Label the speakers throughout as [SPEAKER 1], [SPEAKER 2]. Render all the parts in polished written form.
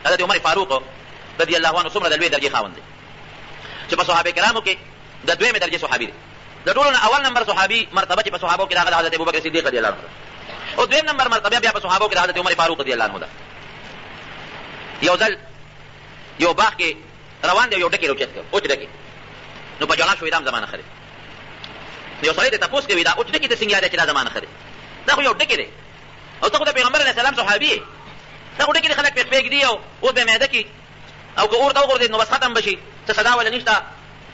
[SPEAKER 1] حضرت عمر فاروق رضی الله عنه څومره د لوی درجې خاوند دی چې په صحابه کرامو کې د دویمې درجې صحابي دی. د ټولو نه اول نمبر صحابي مرتبه چې په صحابو کې راغله حضرت ابوبکر صدیق رضی الله عنه، او دویم نمبر مرتبه بیا په صحابو کې حضرت عمر فاروق رضی الله عنه ده. یو ځل یو باغ کې روان دی، یو ډکې راوچت کړ، اوچ ډکې، نو په جوړا شو دا زمانه خره. یو سړی ته تپوس کوي دا اوچ ډکې ته څنګه یاد چې دا زمانه خره، دا خو یو ډکې دی او ته خو د پیغمبر علیه السلام صحابي یې، دا خو ډکې خلک پېښ دی او اوس به معده کې او که اور ته وغورځېد نو بس ختم به شي، څه صدا ولا نشته.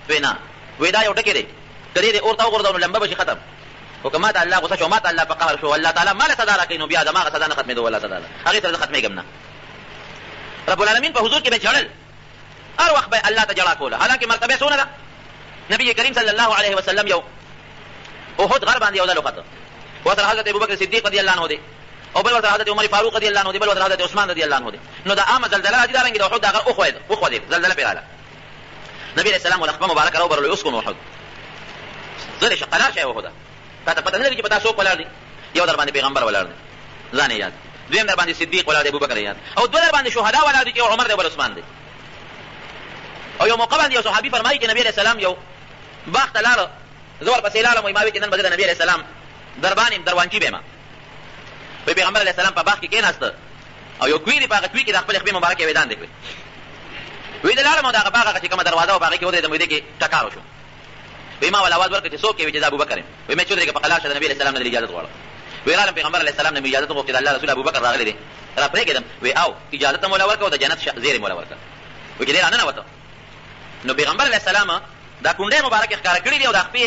[SPEAKER 1] وی نه، وی دا یو ډکې دی، که دې اور ته وغورځو نو لمبه به شي ختم. خو که ما ته الله غصه شو، ما ته الله په قهر شو، الله تعالی ما له صدا راکوي نو بیا زما هغه صدا نه ختمېدو، والله صدا ده هغې سره زه ختمېږم نه. رب العالمین په حضور کې به ژړل، هر وخت به الله ته ژړا کوله، حالانکې مرتبه څونه ده. نبي کریم صلی الله علیه وسلم یو احد غر باندې یو ځل وخته، ورسره حضرت ابوبکر صدیق رضی الله عنه دی، او بل ورسره حضرت عمر فاروق رضی الله عنه دی، بل ورسره حضرت عثمان رضی الله عنه دی. نو دا عامه زلزله راځي دارنګې د احد دا غر وخوځېد، زلزله پرې راغله. نبي علیه السلام ولخپه مبارکه راوبرلو، اسکنوا احد، زر شي قرار شی احد، تا ته پته نه لګي چې په تا څوک ولاړ دی. یو در باندې پیغمبر ولاړ دی، ځان یې یاد، دویم در باندې صدیق ولاړ دی، ابوبکر یاد، او دوه در باندې شهدا ولاړ دي چې یو عمر دی بل عثمان دی. او یو موقع باندې یو صحابي فرمایي چې نبی علیه السلام یو باغ ته لاړه، زه ورپسې لاړم، وایي ما وایي چې نن به زه د نبي علیه السلام دربان یم، دروانچي به یم. وایي پیغمبر علیه السلام په باغ کې کېناسته او یو کوي دی، په هغه کوي کې د خپلې خپې مبارکې ویدان دی کړې. وایي زه لاړم او د هغه باغ هغه چې کومه دروازه وه په هغې کې ودرېدم، وایي دې کې ټکار وشو. وایي ما ول اواز ورکړه چې څوک یې؟ وایي چې زه ابوبکر یم. وایي مې چې ودرېږه په قلار شه، د نبي علیه السلام نه دې اجازت غواړم. وایي راغلم پیغمبر علیه السلام نه مې اجازت وغوښتې، د الله رسول ابوبکر راغلی دی، را پرېږدم. وایي او اجازت هم وله ورکړه او د جنت زیرې م وله ورکړه. وایي چې دی راننوته. نو پیغمبر علیه السلام دا کونډۍ مبارکې ښکاره کړي دي او د خپې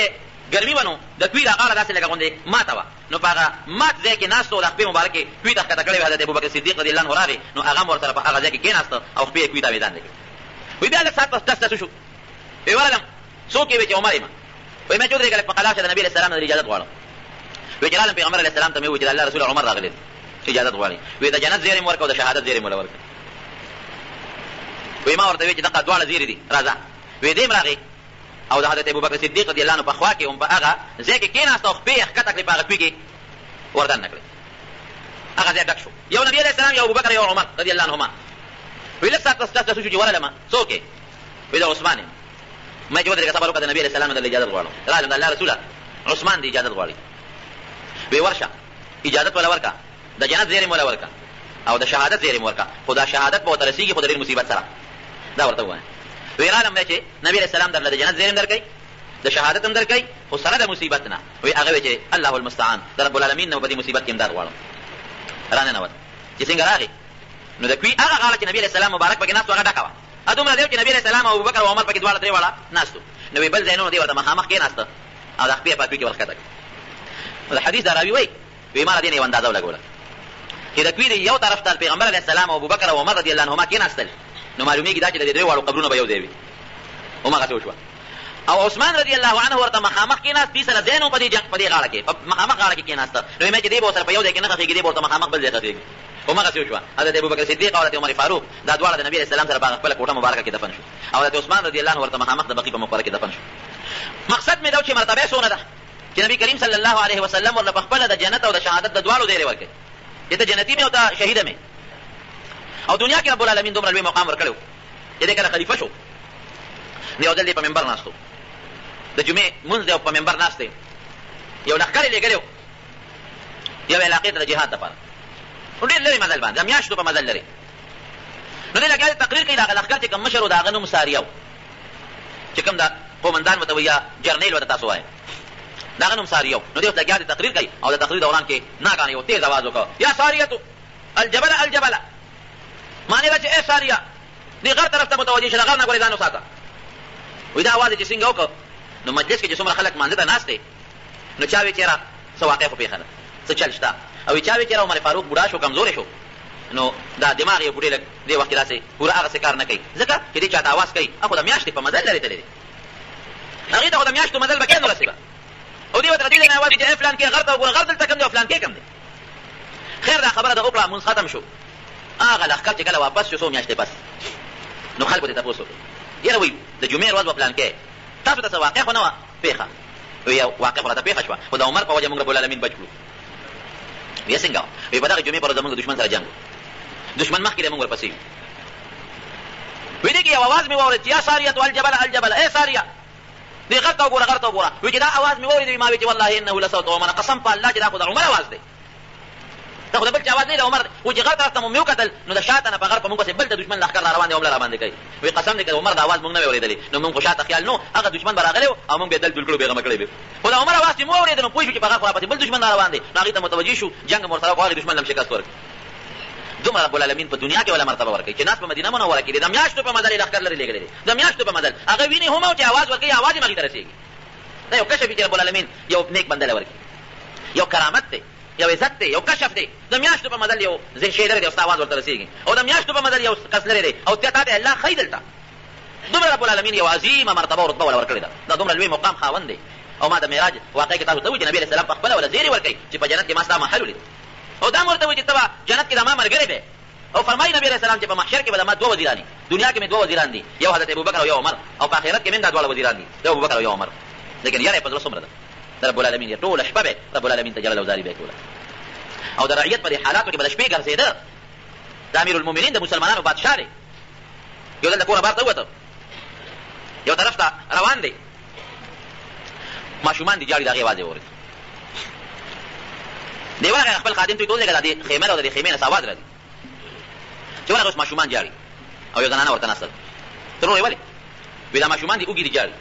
[SPEAKER 1] ګرمي وه، نو د کوي دا غاړه داسې لکه غوندې ماته وه، نو په هغه مات ځای کې ناست و، د خپې مبارکې کوي ته ښکته کړی وې. حضرت ابوبکر صدیق رضي الله عنه راغی، نو هغه هم ورسره په هغه ځای کې کېناسته او خپې یې کوي ته ویدان دی کړي. وایي بیا لږ ساعت پس ټس ټس وشو. وایي ورغلم، څوک یې؟ وایي چې عمر یم. وایي مې چې ودرېږه په قلار شه، د نبي علیه السلام نه اجازت غواړم. وایي چې راغلم پیغمبر علیه السلام ته مې وویل چې د الله رسول عمر راغلی دی، اجازت غواړي. وایي د جنت زیرې م ورکړه او د شهادت زیرې م وله ورکړه. وایي ما ورته وایي چې دغه دواړه زیرې دي، راځه. وایي دې م راغی او د حضرت ابوبکر صدیق رضی الله عنه په خوا کې هم په هغه ځای کې کېناسته او خپې یې ښکته کړې، په هغه کوي کې وردن نه کړې، هغه ځای ډک شو. یو نبي علیه السلام، یو ابوبکر، یو عمر رضی الله عنهما. وایي لږ ساعت ټس ټس وشو چې ورغلم، څوک یې؟ وایي د عثمان یم. ما چې ودرېږه صبر وکړه، د نبي علیه السلام نه درله اجازت غواړم. راغلم د الله رسوله عثمان دی اجازت غواړي. وایي ورشه اجازت وله ورکړه، د جنت زیرې م وله ورکړه او د شهادت زیرې م ورکړه، خو دا شهادت به ورته رسېږي خو د ډېر مصیبت سره، دا ورته ووایه. وی راغلم دی چې نبی علیه السلام درله د جنت زیرې هم درکوي، د شهادت هم درکوي، خو سره د مصیبت نه. وی هغه وی چې الله المستعان، د رب العالمین نه په دې مصیبت کې امداد غواړم. راننوت چې څنګه راغی، نو د کوي هغه غاړه چې نبي علیه السلام مبارک پکې ناست و، هغه ډکه وه. دومره دی چې نبي علیه السلام او ابوبکر او عمر پکې دواړه درې واړه ناستو. نو وی بل ځایونه دی ورته مخامخ کېناسته او د خپې په کوي کې ورښکته کړه. نو د حدیث دا راوي وایي وی ما له دې نه یو اندازه ولګوله چې د کوي د یو طرف ته پیغمبر علیه السلام او ابوبکر او عمر رضی الله عنهما کېناستل، نو معلومېږي دا چې د دې درې واړو قبرونه به یو ځای وي. هماغسې وشوه. او عثمان رضی الله عنه ورته مخامخ کېناست، دې سره ځای نه و په دې غاړه کې، په مخامخ غاړه کې کېناسته. نو ویې چې دې به ورسره په یو ځای کې نه ښخېږي، دې به ورته مخامخ بل ځای ښخېږي. هماغسې وشوه. حضرت ابوبکر صدیق او حضرت عمر فاروق دا دواړه د نبي علیه السلام سره په خپله کوټه مبارکه کې دفن شو، او حضرت عثمان رضی الله عنه ورته مخامخ د بقیع په مقبره کې دفن شو. مقصد مې دا چې مرتبه څونه ده چې نبي کریم صلی الله علیه وسلم ورله په خپله د جنت او د شهادت د دواړو زیرې ورکړي، چې ته جنتي مې او ته شهیده مې. او دنیا کې رب العالمین دومره لوی مقام ورکړی و چې دی کله خلیفه شو، نو یو ځل دی په منبر ناست و، د جمعې لمونځ دی او په منبر ناست دی، یو لښکر یې لېږلی و یو علاقې ته د جهاد دپاره، نو ډېر لرې مزل باندې، د میاشتو په مزل لرې. نو دی لګیا تقریر کوي، د هغه لښکر چې کوم مشر و د هغه نوم ساریه و، چې کوم د قومندان ورته وایي یا جرنیل ورته تاسو وایئ، د هغه نوم ساریه و. نو دی اوس لګیا دی تقریر کوي، او د تقریر دوران کې ناګهانه یو تیز اواز وکړ، یا ساریتو الجبل الجبل، معنې ده چې ای ساریه دې غر طرف ته متوجه شه، د غر نه ګورې ځان وساته. وایي دا اواز یې چې څنګه وکړ، نو مجلس کې چې څومره خلک مانځه ته ناست دی، نو چا وایي چېره څه واقع خو پېښه ده، څه چل شته، او چا وایي چېره عمر فاروق بوډا شو، کمزوری شو، نو دا دماغ یې بوډۍ لږ دې وخت کې داسې پوره هغسې کار نه کوي، ځکه چې دې چا ته اواز کوي، خو د میاشتې په مزل لرې تللی دی، هغې ته خو د میاشتو مزل به کې نه رسېږه، او دې ورته د دې نه اواز چې ای فلان کې غر ته وګوره، غر دلته کوم دی او فلان کې کوم دی. خیر دا خبره ده وکړه، مونځ ختم شو. هغه لښکر چې کله واپس شو څو میاشتې پس، نو خلکو ته تپوس وکړو، یاره وایي د جمعې ورځ به فلان کې تاسو ته څه واقع خو نه وه پېښه؟ وایي واقع خو راته پېښه شوه، خو د عمر په وجه مونږ رب العالمین بچ کړو. وایي څنګه؟ وایي په دغه جمعې پر ورځ زمونږ د دښمن سره جنګ و، دښمن مخکې دی مونږ ورپسې یو، وی دې کې یو اواز مې واورېد چې یا ساریه الجبل الجبل ای ساریه دې غر ته وګوره غر ته وګوره. وی چې دا اواز مې واورېد ما وی چې والله انه لصوت عمر، قسم په الله چې دا خو د عمر اواز دی، دا خو د بل چا اواز نه دی، د عمر دی. و چې غر طرف ته مو وکتل نو د شاته نه په غر په موږ پسې بل د دشمن لښکر را روان دی، حمله را باندې کوي. وی قسم دې که د عمر د اواز موږ نه وی اورېدلې نو موږ خو شاته خیال نو هغه دشمن به راغلی او موږ به یې دل دل کړو بېغمه کړی به. خو د عمر اواز چې مو اورېد نو پوه شو چې په غر خو راپسې بل دشمن را روان دی، نو هغې ته متوجه شو جنګ مو ورسره وکړو، هغې دشمن له شکست ورکړي. دومره رب العالمین په دنیا کې ولا مرتبه ورکوي چې ناس په مدینه منوره کې دي، د میاشتو په مدل یې لښکر لرې لېږلی دی، د میاشتو په مدل هغه ویني هم او چې اواز ورکوي اواز یې هغې ته رسېږي. دا یو کشف چې رب العالمین یو نیک بنده له ورکړي، یو کرامت دی، یو عزت دی، یو کشف دی. د میاشتو په مدل یو شی لرې دی او ستا اواز ورته رسېږي، او د میاشتو په مدل یو کس لرې دی او تا ته الله ښایي دلته. دومره رب العالمین یو عظیمه مرتبه او رتبه وله ورکړې ده، دا دومره لوی مقام خاوند دی. او ما د معراج واقع کې تاسو ته وایي چې نبي علیه السلام په خپله وله زیرې ورکوي چې په جنت کې ما ستا محل ولید، او دا مې ورته وایي چې ته به جنت کې د ما ملګری دی. او فرمایي نبی علیه السلام چې په محشر کې به د ما دوه وزیران دي، دنیا کې مې دوه وزیران دي، یو حضرت ابوبکر او یو عمر، او په آخرت کې مې دا دواړه وزیران دي، یو ابوبکر او یو عمر. لیکن یاره یې په زړه څومره ده د رب العالمین، یې ټوله شپه به رب العالمین ته جلل وزاري به یې کوله. او د رعیت په دې حالاتو کې به د شپې ګرځېده. د امیرالمؤمنین د مسلمانانو بادشاه دی، یو ځل د کوره بار ته ووته، یو طرف ته روان دی، ماشومان دي جاړي، د هغې اواز یې واورېد. دی ورغی خپل خادم ته یې ولیږه دا دې خیمه ده او د دې خیمې نه څه اواز راځي. چې ورغی اوس ماشومان جاړي او یو زنانه ورته ناستل. ترور یې ولې؟ وایي دا ماشومان دي اوږې دي جاړي.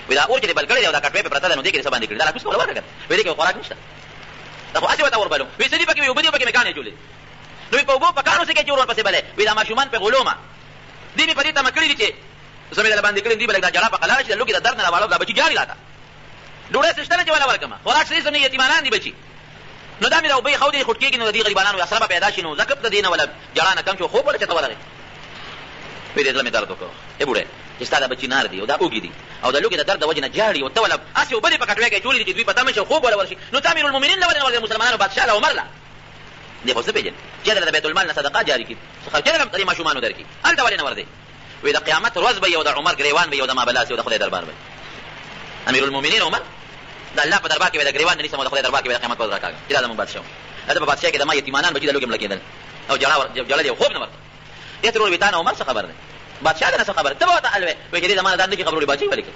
[SPEAKER 1] وایي دا اور چې دې بل کړی دی او دا کټوۍ پې پرته ده نو دې کې دې څه باندې کړي، دا راکوز کوله ورکړه. وایي دې کې خوراک نشته، دا خو هسې ورته وربلو. وایي څه دي پکې؟ وایي اوبه دي پکې مې کاڼې جوړې. نو وایي په اوبو په کاڼو څه کوي چې ور ورپسې بلې؟ وایي دا ماشومان پې غلومه دې مې په دې تمه کړي دي چې زه مې دله باندې کړي دي به لږ دا جړه په قلاره شي د لوږې د درد نه راواړو، دا بچي جاړي راته. ډوډۍ څه شته نه چې وله ورکړمه، خوراک څه نه، یتیمانان دي بچي. نو دا مې د اوبه خودې خوټ کېږي نو د دې غریبانانو اسره به پیدا شي، نو ځکه د دې نه وله جړه نه کم شو، خوب وله چېرته ورغی. وایي دې زړه مې درد وکړو، ای بوډۍ چې ستا دا بچي نار دي او دا اوږې دي او د لوږې د درد د وجې نه جاړي، او ته وله هسې اوبه دې په کټوۍ کې جوړې دي چې دوی په تمه شي او خوب وله ورشي. نو ته امیرالمؤمنین له ولې نه ورځې مسلمانانو بادشاه له عمر له دې خو څه پېژنې چې دله د بیت المال نه صدقه جاري کړي، خرچه دله دې ماشومانو درکړي، هلته ولې نه ورځې؟ وایي د قیامت ورځ به او د عمر ګریوان به او د مابلاس او د خدای دربار به امیرالمؤمنین عمر د الله په دربار کې به د ګریوان نه نیسم او د خدای دربار کې به د قیامت ورځ راکاږم چې دا زموږ بادشاه و. دا په بادشاه کې د ما یتیمانان بچي د لوږې مړه کېدل او جړه دې او خوب نه ورته. دې ترور وایي تا نه عمر څه خبر دی؟ بادشاه نه څه خبر ته به ورته حل وایي. وایي چې دې زما نه دا نه کښې خبرې بادشاهي ولې کوي؟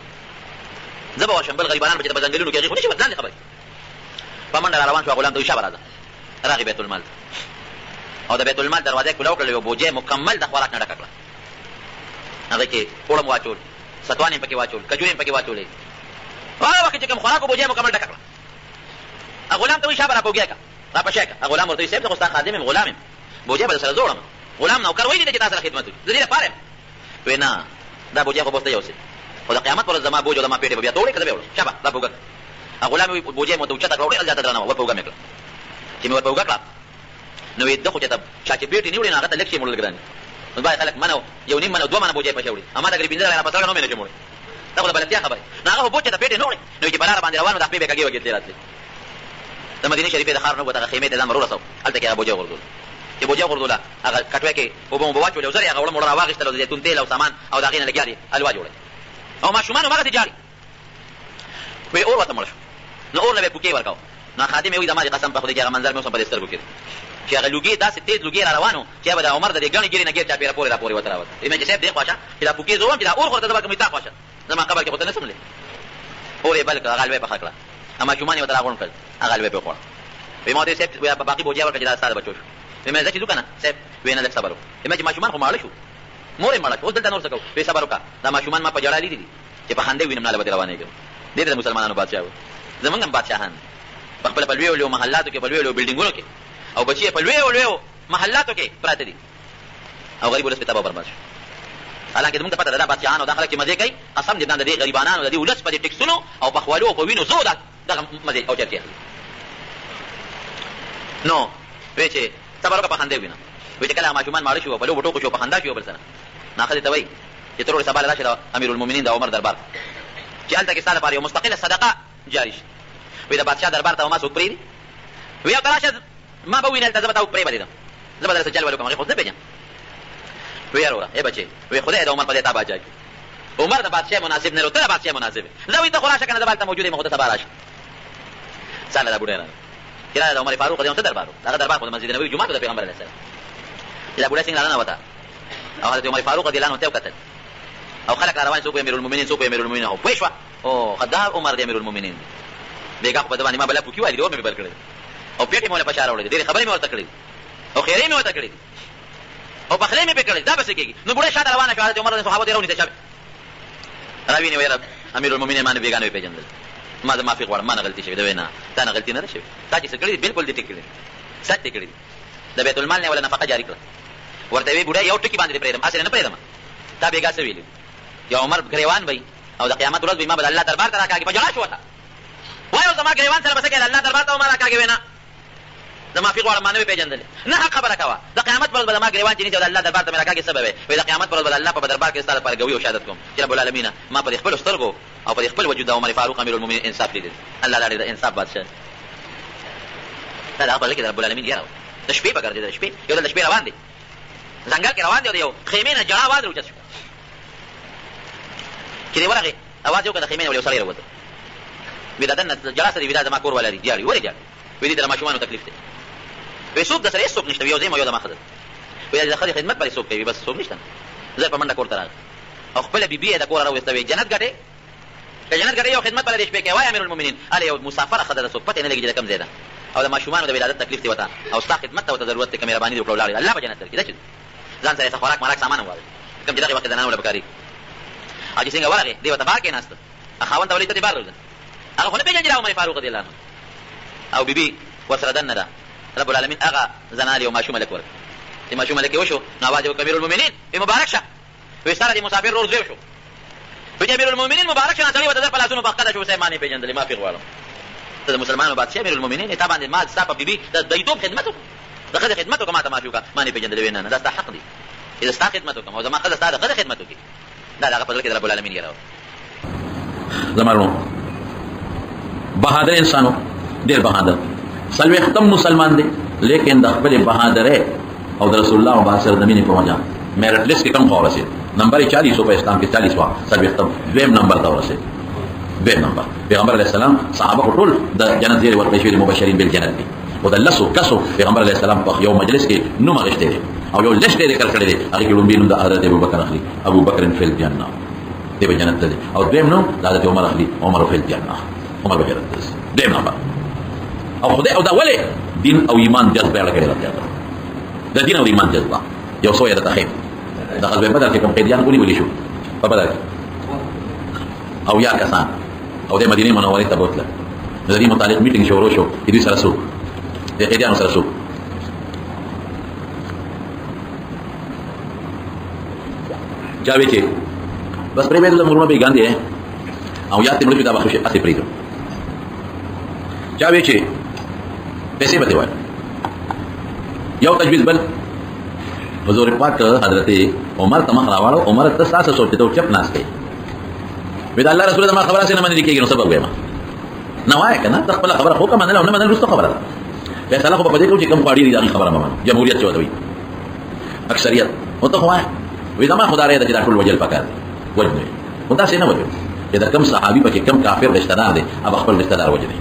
[SPEAKER 1] زه به ورشم بل غریبانان به چې په ځنګلونو کې هغې خو نه شي ځان دې خبرې. په منډه را روان شو، غلام ته وایي شابه راځه. راغی بیت المال او د بیت المال دروازه یې کلو کړل، یو بوجۍ مکمل د خوراک نه ډکه کړه، هغې کې اوړم واچول، ستوان یې پکې واچول، کجورې یې پکې واچولې. هغه وخت چې کوم خوراک و بوجۍ مکمل ډکه کړه. غلام ته وایي شابه راپوږی کړه، راپشی کړه. غلام ورته وایي صاحب زه خو ستا خادم یم، غلام یم، بوجۍ به در سره زوړم. غلام نوکر ویلي دی چې تا سره خدمت وکړي، زه دې لپاره یم. وایي نه دا بوجۍ خو به اوس ته یوسې، خو د قیامت پر ورځ زما بوج او زما پیټې به بیا ته وړې که زه به یې وړم. شابه راپوږه کړه. غلام وایي بوجۍ مو ته اوچته کړه، ډېره زیاته درنه وه، ورپوږه مې کړه. چې مې ورپوږه کړه نو وایي ده خو چې ته چا چې پیټې نه وړي نو هغه ته لږ شي موړل ګران دي. نو باید خلک منه یو نیم منه دوه منه بوجۍ پسې وړي، اما دا ګرې پنځه زره راپسې نو مې نه شي موړی، دا خو د بلدتیا خبرې. نو هغه خو بوج چې ته پیټې نه وړي نو چې په لاره باندې روان و دا خپې به کږې وږې تلې راتلې. د مدینې شریفې د ښار نه ووت، هغه خیمې ته ځان ور ورسو، هلته کې هغه بوجۍ وغورځول. چې بوجۍ وغورځوله هغه کټوۍ کې اوبه موبه واچولې او زر یې هغه وړه موړه راواخېستل او د زیتون تېل او سامان او د هغې نه لګیا دي حلوا جوړه او ماشومان هماغسې جاړي. وایي اور ورته مړه شو، نو اور نه به یې پوکې ورکاو. نو خادم یې وایي زما دې قسم په خدای چې هغه منظر مې اوس هم په دې سترګو کې دی چې هغه لوګي داسې تېز لوګي را روان و چې به د عمر د دې ګڼې ګیرې نه ګیر چاپېره پورې را پورې ورته راوته. وایي چې صاحب دې خوا شه چې دا پوکې زه وم چې دا اور خو ورته زه به کوم تا خوا شه، زما قبر کې خو ته نه سم لې. اور یې بل کړه، هغه حلوه یې پخه کړه، ماشومان یې ورته راغونډ کړل، هغه حلوه یې پرې وخوړه. وایي ما ورته صاحب وایي باقي بوجۍ ورکړه چې دا ستا د بچو شو. وایي مې ځه چې ځو که نه صاحب؟ وایي نه لږ صبر وکړه. وایي چې ماشومان خو ماړه شو، مور یې مړه شو، اوس دلته نور څه کوو؟ وایي صبر وکړه، دا ماشومان ما په ژړا لیدي دي چې په خندې وینم ناله به دې روانېږم. دې د مسلمانانو بادشاه و، زمونږ هم بادشاهان په خپله په لویو لویو محلاتو کې په لویو لویو بلډینګونو کې او بچي یې په لویو لویو محلاتو کې پراته دي او غریب ولس پې تباه برباد شو. حالانکې زمونږ ته پته ده دا بادشاهان او دا خلک چې مزې کوي قسم دې د دې غریبانانو د دې ولس په دې ټکسونو او په خوالو او په وینو زو دغه مزې او چرچې اخلي. نو وایي چې صبر وکړه په خندې وینه. وایي چې کله ماشومان ماړه شو په لوبو ټوکو شو په خندا شو بل سره نو ښځې ته وایي چې تر سبا له راشي د امیرالمؤمنین د عمر دربار چې هلته کې ستا لپاره یو مستقله صدقه جاري شي. وایي د بادشاه دربار ته ما څوک پرېږدي؟ وایي او ته راشه ما به ووینې هلته زه به تا پرېبدېدم، زه به درسه جل ول وکړم، هغې خو نه پېژنم. وایي وروره ای بچې، وایي خدای د عمر په دې تا باچا کړي، عمر د بادشاه مناسب نه لرو، ته د بادشاه مناسب یې. زه وایي ته خو راشه که نه زه به هلته موجود یم، خو ته سبا راشه. ځان له دا بوډۍ راغله چې دا د عمر فاروق دی څه دربار و، هغه دربار خو د مسجد نبوي جومات و د پیغمبر علیه السلام. چې دا بوډۍ څنګه راننوته او حضرت عمر فاروق رضي الله عنه ته یې وکتل او خلق روان سوق امیر المؤمنین سوق امیر المؤمنین او پښوا او خدا عمر د امیر المؤمنین بیګه په دونه ما بل پوکي وایي او مې بل کړی او پیټي مولا پشاره وړي ډېر خبرې مې ورته کړې او خیرې مې ورته کړې او بخلې مې پکړې دا بس کېږي نو ګوره شاته روانه شو حضرت عمر د صحابه درونی ته چا راوی نه ویرا امیر المؤمنین باندې بیګانه پیژندل ما د معافي غواړم ما نه غلطي شوی دا وینا تا نه غلطي نه شوی تا چې څه کړی بالکل دې ټیکړي سچ کړی د بیت المال نه ولا نفقه جاری کړه ورته وی بوډا یو ټکی باندې پرېدم اصل نه پرېدم تا بیګا څه ویل یا عمر غریوان وای او د قیامت ورځ به ما بل الله دربار ته راکاږي بجلا شو تا وایو زما غریوان سره بس کې الله دربار ته ما راکاږي وینا زما فی غواړم مانه پیژندل نه حق خبره کوا د قیامت پر بل ما غریوان چې نه د الله دربار ته راکاږي سبب وي د قیامت پر بل الله په دربار کې ستاره پر غوي او شهادت کوم چې رب العالمین ما پر خپل سترګو او پر خپل وجود عمر فاروق امیر المؤمنین انصاف لیدل الله دې انصاف بادشاہ دا خپل کې رب العالمین یاره د شپې په ګرځي د شپې یو د شپې روان دي ځنګل کې روان دي یو خیمه نه جړا واد روچ شو چې دی ورغه اواز یو کړه خیمه ولې وسړی وروته ودادن جړا سره ودا ما کور ولا دي جاري ورې جاري وې دې د ماشومان تکلیف دی وې سوق د سره سوق نشته یو ځای مو یو د ماخذ وې د خدمت پر سوق کوي بس سوق نشته زه په منډه کور ته راغ او خپل بیبي د کور راوستوي جنت ګټه جنت ګټه یو خدمت پر دې شپې کې وای امیر المؤمنین اله یو مسافر خدای سوق پته نه لګي کم زیاده او د ماشومان د ولادت تکلیف دی وتا او ستا خدمت ته ضرورت ته مهرباني وکړو لاړ الله به جنت درکړي دا چې ځان سره خوراک مراک سامان وایي کوم چې دغه وخت نه ولا بکاري اجي څنګه ورغه دی وته باکې ناست اخوان ته ولې ته بار روزه هغه خو نه پیژنې عمر فاروق رضی الله عنه او بیبي وسره دنه ده رب العالمین هغه زنال یو ماشوم لک ورک چې ماشوم لک وشو نواز امیر المؤمنین مبارک شه وې سره د مسافر روز زو شو په امیر المؤمنین مبارک شه نو د پلاسونو بقدا شو سیمانی پیژندل ما فی غوالم ته مسلمانانو بادشاہ امیر المؤمنین ته باندې ما ستا په بیبي د دوی خدمت د خدای خدمت کومه ته معافي وکړه ما نه پیژندل وینا نه دا ستا حق دی اذا ستا خدمت کوم او زما خدای ستا د خدای خدمت وکړي دا هغه په دې کې رب العالمین یې راو
[SPEAKER 2] زمانو بہادر انسانو ډېر بہادر سلوي ختم مسلمان دی لیکن د خپل بہادرۍ او د رسول الله مبارک د مینې په وجه میرټ لیست کې کم خو رسید نمبر 40 په اسلام کې 40 وا سلوي ختم دویم نمبر ته ورسید دویم نمبر پیغمبر علیه السلام صحابه ټول د جنت زیر ورکړي شوی مبشرین بالجنت دي او د لسو کسو پیغمبر علیه السلام په یو مجلس کې نوم غشته دي او یو لست دې ذکر کړی دی هغه کې لومبي نوم د حضرت ابوبکر اخلي ابوبکر فی الجنه دی په جنت دی او دویم نوم د حضرت عمر اخلي عمر فی الجنه عمر په جنت دی دویم نمبر او خدای او دا ولې دین او ایمان جذبه لګی راځي د دین او ایمان جذبه یو څو یې راځي د غزوه بدر کې کوم قیدیان ونیول شو په بدر کې او یا کسان او د مدینه منورې ته بوتله د دې متعلق میټینګ شروع شو د دې سره سو د قیدیانو سره سو جاوی چې بس پرې بدل مرونه به ګاندې او یا تمړي دا بخښه اته پرې دو جاوی چې پیسې به وای یو تجویز بل حضور پاک حضرت عمر تمام راوړو عمر ته تاسو سوچته او چپ ناس کوي ودا الله رسول الله خبره سره باندې لیکيږي نو سبب وایم نو وای کنه خپل خبره خو کوم نه نه منل رسو خبره فیصله خو په دې کې کوم پاړي دي خبره ما جمهوریت چوي دوی اکثریت او ته وای ودا ما خدای دې دا ټول وجل پکار وجنه خدا سي نه وجه دا کم صحابي پکې کم کافر رشتہ دار دي اب خپل رشتہ دار وجنه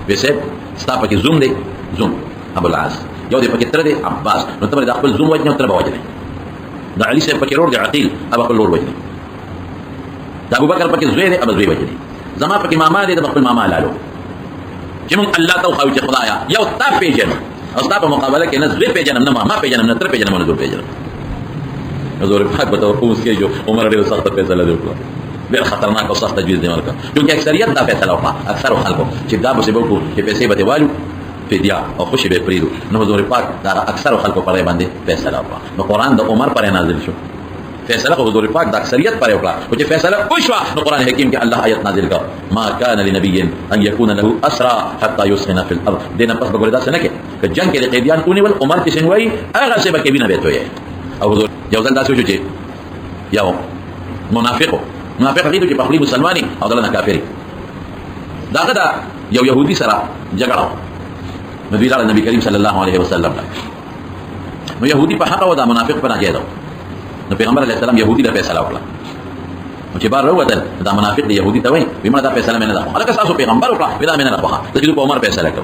[SPEAKER 2] وسه ستا پکې زوم دی زوم ابو العاص یو دې پکې تر دې عباس نو ته د خپل زوم وجنه تر وجنه دا علي صاحب پکې ور دي عقيل اب خپل ور وجنه دا ابو بکر پکې زوی دی ابو زوی وجنه زما پکې ماما دی د خپل ماما لالو چې مون الله تو خو چې خدایا یو تا پیژن او تا په مقابله کې نه زوی پیژنم نه ماما پیژنم نه تر پیژنم نه زوی پیژنم حضور پاک بتاو اوس کې جو عمر ډېر سخت فیصله وکړه ډېر خطرناک او سخت تجویز دی ورکړه کیونکه اکثریت دا فیصله وکړه اکثر خلکو چې دا به سبب کو چې پیسې به دیوالو فدیا او خوشی به پریدو نو حضور پاک دا اکثر خلکو پر باندې فیصله وکړه نو قران د عمر پر نازل شو فیصله حضور پاک د اکثریت پر وکړه او چې فیصله وشو نو قران حکیم کې الله آیت نازل کړ ما کان لنبی ان یکون له اسرا حتى یسخن فی الارض دینه پس بګور دا څنګه کې جنگ کې د قیدیان اونې ول عمر کې شنوي هغه څه به کې بینه بیت وي او حضور یو ځل تاسو چې یو منافق دې چې په خپل مسلمانۍ او دلته کافری داغه دا یو يهودي سره جګړه نبی لاله نبی کریم صلی الله علیه وسلم نو يهودي په حق او دا منافق په ناجیدو نو پیغمبر علیه السلام يهودي له فیصله وکړه چې بار وروتل دا منافق دی يهودي ته وایي ومنه دا فیصله مې نه ده هغه تاسو پیغمبر وکړه ودا مې نه راځه د دې په عمر فیصله کړ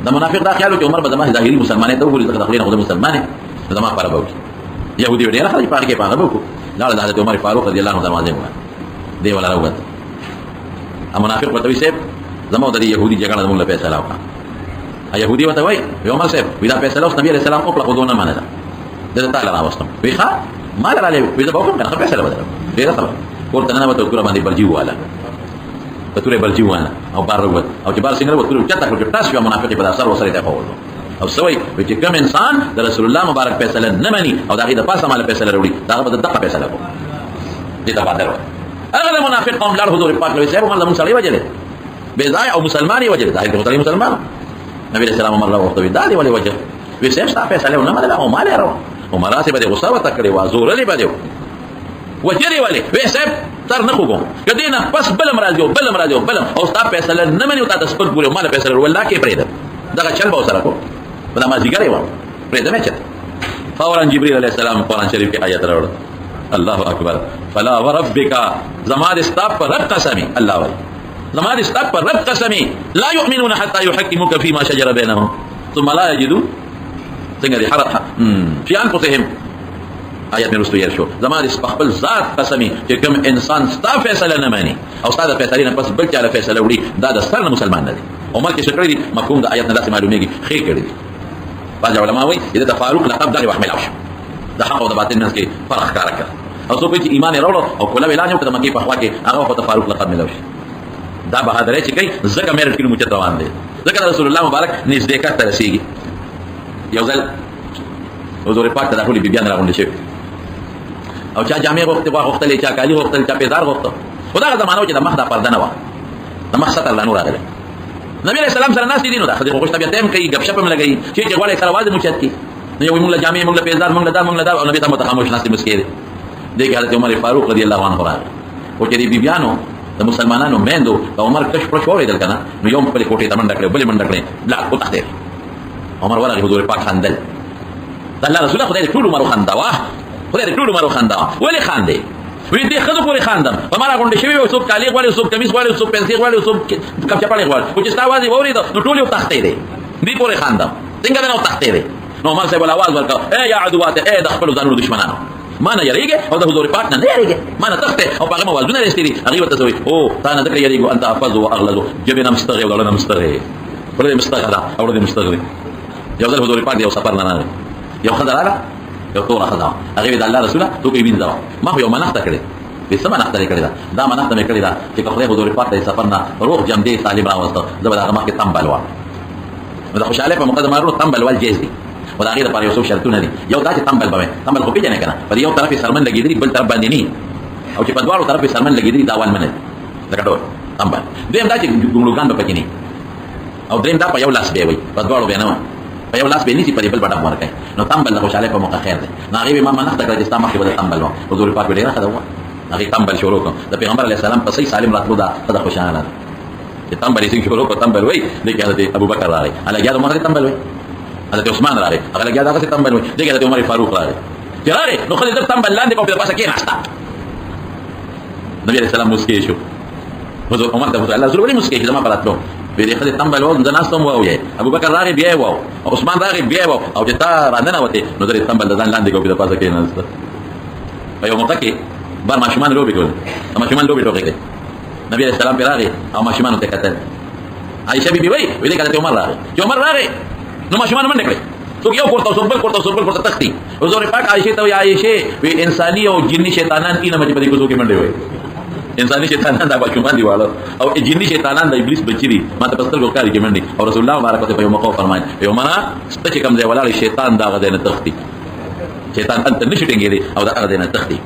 [SPEAKER 2] دا منافق دا خیال چې عمر به زما ظاهري مسلمانې ته وګوري دغه خلینو مسلمانې زما پر باوي يهودي ډېر خلک پاره کې پاره وکړو لاړ د حضرت عمر فاروق رضی الله عنه دروازه وه دی ولا راوت ا منافق ورته وی سیب زمو د يهودي جګړه موږ له فیصله وکړه ا يهودي وته وای یو ما سیب ودا فیصله اوس نبی عليه السلام او خپل خودونه منله د تعالی راوستم وی ښا ما لري وی دا به کوم فیصله بدل ډیر سره ورته نه وته ګور باندې بلجی والا ته بلجی والا او بار وروت او چې بار څنګه وته چاته کړ تاسو یو منافق په اثر وسره ته فوضو او سوي چې کوم انسان د رسول الله مبارک فیصله نه مني او دغه د پاسه مال فیصله وروړي دا به دغه فیصله کوي دې ته باندې هغه منافق قوم لار حضور پاک له سیب مال مسلمان وجله بيضاء او مسلماني وجله ظاهر ته مسلمان نبی رسول الله مر وخت وی دالي ولي وجه وی سیب تاسو فیصله نه منله او مال راو او مراتب د غصه وتکړي وازور لري بده وجري ولي وی سیب تر نه کوم کدی نه پس بل مرادیو او تاسو فیصله نه مني او تاسو پر ګورو مال فیصله ولا کې پرېده دا چل به سره کو په ما ذکر یې و پرېده مې چت فورا جبريل عليه السلام قرآن شریف کې آیت راوړ الله اکبر فلا وربك زماد استاب پر رب قسمی الله وای زماد استاب پر رب قسمی لا يؤمنون حتى يحكموك فيما شجر بينهم ثم لا يجدوا څنګه دي حرف في انفسهم آیت مې رسو یې شو زماد استقبل ذات قسمی چې کوم انسان ستا فیصله نه مانی او ستا فیصله نه پس بل چا فیصله وړي دا د سر مسلمان نه دي عمر کې شکر دي مفهوم د آیت نه داسې معلومیږي خې کړی دي بعض علماء وایي چې د فاروق لقب دغه وحمل او د حق او د باطل منځ کې فرق کار کوي او څوک چې ایمان وروړو او کله ویلانه په مکه په خوا کې هغه په فاروق لقب ملو شي دا بهادرۍ چې کوي زکه مېرټ کې مو روان دي ځکه رسول الله مبارک نږدې کته رسیږي یو ځل حضور پاک ته د خپل بیبيان راغونډ شي او چا جامع غوښتل چا کالی غوښتل چا پیزار غوښتل خدای زمانو چې د مخ د پرده نه و د مخ ستر لانو راغله نبی علیہ السلام سره ناس دي نو دا خدای خوښ طبيعت هم کوي غب شپ هم لګي چې غواړي سره واځي مو چت کی نو یو موږ له جامع موږ له پیزار موږ له دا او نبی ته متخاموش ناس مسکره دغه حضرت عمر فاروق رضی الله عنه راغله او چې دی بیبيانو د مسلمانانو مېندو د عمر کش پر شوړې دل کنه نو یو په کوټه ته منډه کړې بلې منډه کړې لا او تخته عمر ورغه حضور پاک خندل الله رسول خدای ټول عمر خندوا خدای ټول عمر خندوا ولې خاندې وی دې خدای پورې خاندم په ما راغونډې شوی او څوک کالی غواړي څوک کمیس غواړي څوک پنسي غواړي څوک کپ چپاړي غواړي او چې تاسو ووري نو ټول یو تختې دي دې پورې خاندم څنګه نو تختې دي نو عمر صاحب आवाज ورکړ اے یا عدوات اے د خپل ځانونو دشمنانو ما نه یریږي او د حضور پاک نه یریږي ما نه تخته او هغه موازونه رسېدي هغه ورته وي او تا نه ذکر یریږي انت افضل واغلظ جبنا مستغي ولا مستغي ولې مستغدا او ولې مستغي یو ځل حضور پاک دی او سفر نه یو خدای یو تور خدای هغه د الله رسوله تو کې وینځه ما یو منښت کړی به سم منښت کړی دا منښت مې کړی دا چې خدای حضور پاک د سفر نه روح جام دې طالب راوسته زبر هغه مخکې تنبل و نو د خوشاله په مقدمه روح تنبل ول جیز دي او دا غیر لپاره یو څو شرطونه دي یو دا چې تنبل به تنبل خو پیژنې کنه په یو طرف سرمن لګیدلی بل طرف باندې نه او چې په دواړو طرف سرمن لګیدلی دا وال منه لکه ډول تنبل دیم دا چې ګمړوګان به پکې نه او دریم دا په یو لاس به وي په دواړو به نه په یو لاس به نيسي په بل بټه ورکړي نو تنبل د خوشاله په موقع خیر دی هغه ما منښت کړی چې تاسو مخکې تنبل و حضور پاک ډیر خدای هغه تنبل شروع کړ د پیغمبر علی السلام په صحیح سالم راتلو دا خدای خوشاله چې تنبل یې شروع کړ تنبل وای لکه حضرت ابو بکر راغی علی عمر تنبل وای حضرت عثمان راغی هغه لګیا دا څه تنبل وای دغه حضرت عمر فاروق راغی چې راغی نو خدای د تنبل لاندې په پاسه کې ناشتا نبی علیہ السلام مسکی شو حضور عمر ته الله زړه ولې مسکی زما پراتلو به خدای تنبل و زناستم وای ابو بکر راغی بیا و عثمان راغی بیا و او چې تا راندنه وته نو درې تنبل ځان لاندې کو په پاسه کې ناشتا په یو موقع کې بار ماشومان لوبي کول ماشومان لوبي ټوکې نبی علیہ السلام پیراغی او ماشومان ته کتل عائشہ بی بی وای ویلې کړه عمر راغی چې عمر راغی نو ماشومان منډه کړې څوک یو کوړه تختی حضور پاک عائشہ ته عائشہ وی انساني او جني شیطانان کینه مې په دې کوڅو کې منډه وای انساني شیطانان دا ماشومان دی والو او جني شیطانان د ابلیس بچی دي ماته پستل وکړي کې منډه او رسول الله مبارک ته په یو موقع فرمایي یو منا ست چې کوم ځای ولاړ شیطان دا غدنه تختی شیطان انت نشټینګي او دا غدنه تختی